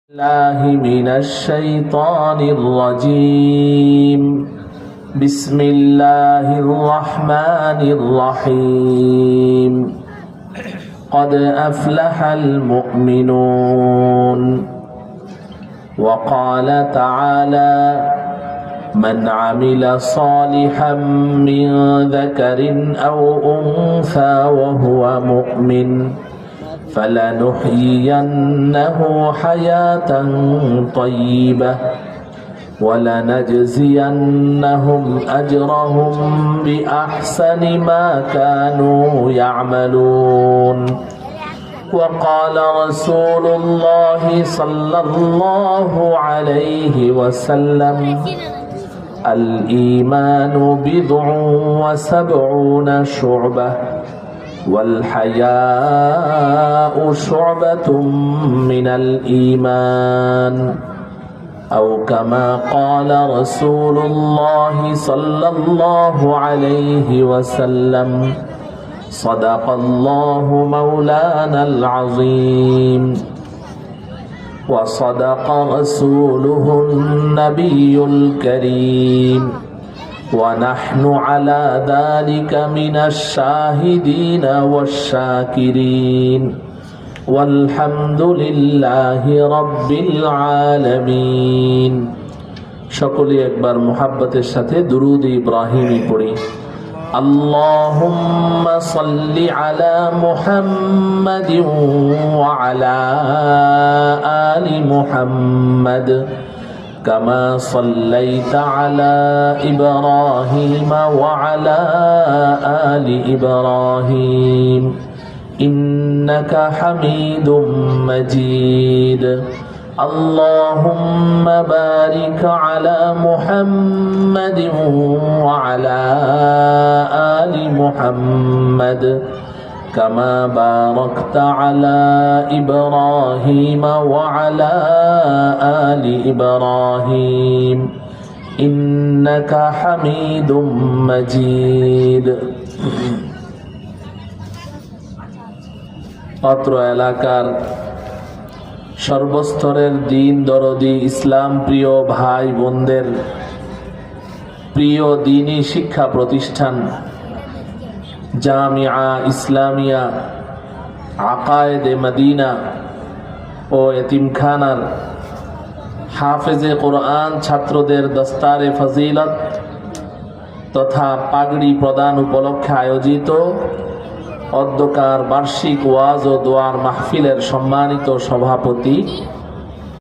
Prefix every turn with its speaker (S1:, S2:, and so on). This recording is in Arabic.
S1: الله من الشيطان الرجيم. بسم الله الرحمن الرحيم. قد أفلح المؤمنون. وقال تعالى: من عمل صالحا من ذكر أو أنثى وهو مؤمن فلنحيينه حياة طيبة ولنجزينهم أجرهم بأحسن ما كانوا يعملون. وقال رسول الله صلى الله عليه وسلم: الإيمان بضع وسبعون شعبة والحياء شعبة من الإيمان، أو كما قال رسول الله صلى الله عليه وسلم: صدق الله مولانا العظيم وصدق رسوله النبي الكريم، ونحن على ذلك من الشاهدين والشاكرين، والحمد لله رب العالمين। সকলে একবার মুহাব্বতের সাথে দুরূদ ইব্রাহিমি পড়ি। اللهم صل على محمد وعلى آل محمد كما صليت على إبراهيم وعلى آل إبراهيم إنك حميد مجيد. اللهم بارك على محمد وعلى آل محمد كما باركت على إبراهيم وعلى آل إبراهيم إنك حميد مجيد। অত্র এলাকার সর্বস্তরের দিন দরদি ইসলাম প্রিয় ভাই বোনদের প্রিয় দ্বীনি শিক্ষা প্রতিষ্ঠান জামিয়া ইসলামিয়া আকায়েদে মদিনা ও এতিমখানার হাফেজে কোরআন ছাত্রদের দস্তারে ফজিলত তথা পাগড়ি প্রদান উপলক্ষে আয়োজিত অধ্যকার বার্ষিক ওয়াজ ও দোয়ার মাহফিলের সম্মানিত সভাপতি